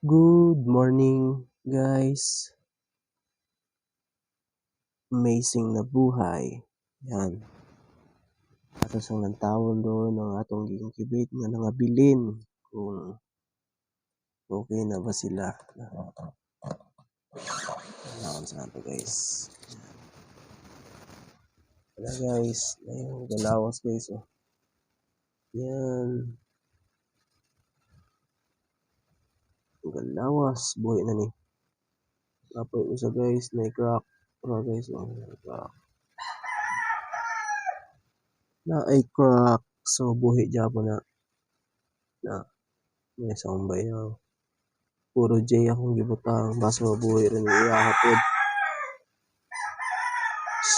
Good morning, guys. Amazing na buhay. Yan. Ato sang nantawon doon ang atong gingkibit nga nangabilin kung okay na ba sila. Alam sa nato, guys. Wala, guys. Ayun, galawas, guys. Oh. Yan. Galawas. Buhay na ni. Apoy usa, guys. Na-crack. Guys. Oh, na-crack. Na-crack. So, buhay dyan po na. May sambay na. Puro J akong gibutang. Basta mabuhay rin yung iyahapod.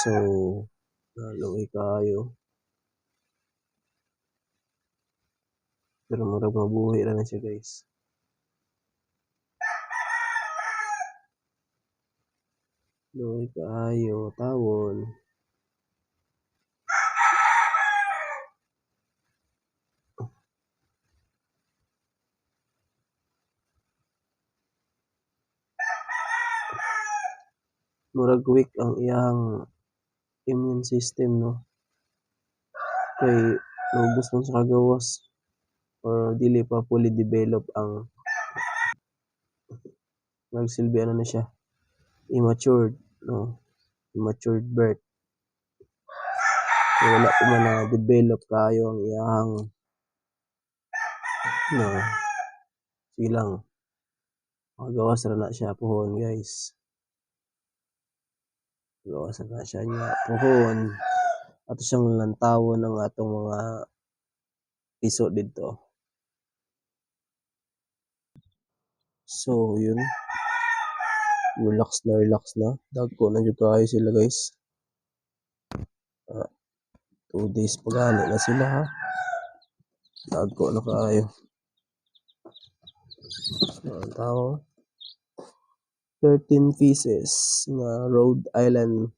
So, naluwi kayo. Pero marag mabuhay rin siya, guys. Luwi kayo. Tawon. Murag weak ang iyang immune system, no? Kay naubos man sa kagawas or dili pa fully develop ang nagsilbi ano na siya, immature, no? Immature birth. So, wala pa man na develop kayo ang iyang no, silang magawas ra na siya pohon, guys. Gawas na siya niya pohon. Ato siyang lantawon ang atong mga piso dito. So, yun. Relax na. Dagko na dyan kayo sila, guys. 2 days pagano na sila, ha. Dagko na kayo. Ang tao. 13 pieces na Rhode Island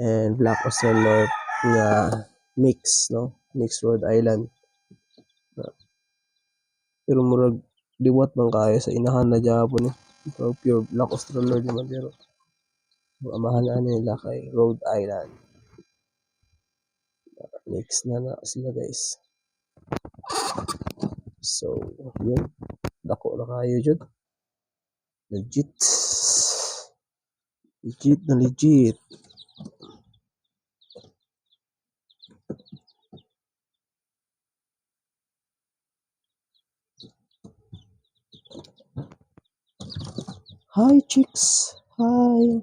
and Black Australian nga mix, no? Mix Rhode Island. Pero murag liwat man kayo sa inahan na Japon, eh. So, pure Black Australian naman, pero amahan na nila kay Rhode Island. Mix na sila, guys. So, yun. Dako na kayo dyan. Legit. Hi, chicks. Hi.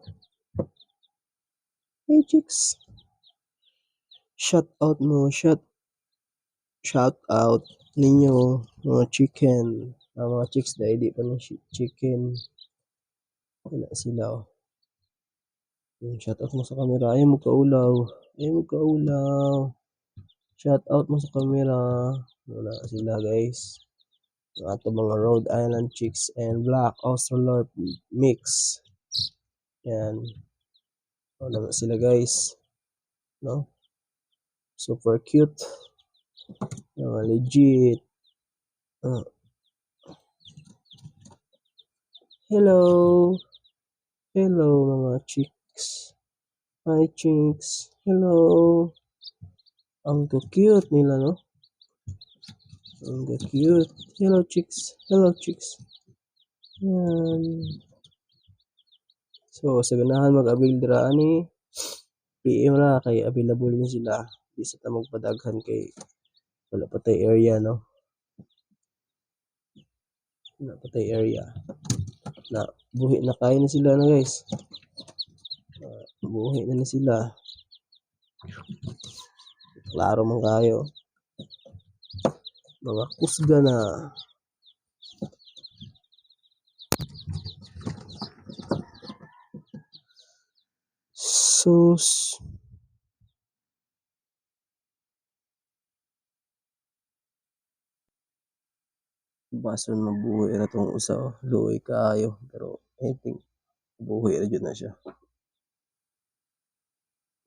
Hey, chicks. Shout out ninyo mga chicken. Mga chicks na hindi pa ng chicken. Wala sila, oh. Shout out mo sa camera. Ayaw mo kaulaw. Shout out mo sa camera. Wala sila, guys. Ato mga Rhode Island chicks and Black Australian mix. Yan. Wala sila, guys. No? Super cute. Legit. Hello mga chicks. Hi, chicks. Hello. Ang cute nila, no? Ang cute. Hello, chicks. Yan. So, sa ganahan mag-avail dira ani PM ra kay available ni sila. Di sa tamog padaghan kay wala pa tay area, no? Wala pa tay area. Na buhi na kayo na sila, no, guys? Buhi na sila. Klaro man kayo. Mga kusga na. Sus. Bason mabuhi na tong usa, oh. Luoy kayo. Pero I think buhi na dyan na siya.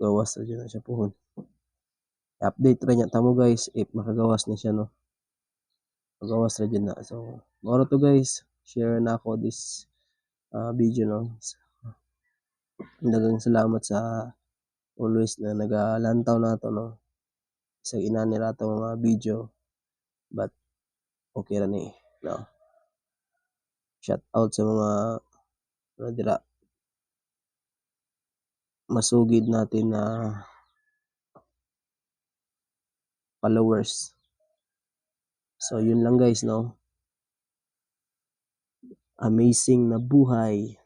Gawas na dyan na siya pohon. Update rin niya tamo, guys, if makagawas na siya, no? Magawas na dyan na. So, moro to, guys. share na ako this video, no. Daghang salamat sa always na nagalantaw nato, no, sa ina nila atong mga video, but okay ra ni, no. Shout out sa mga dira masugid natin na followers. So yun lang guys, no. Amazing na buhay.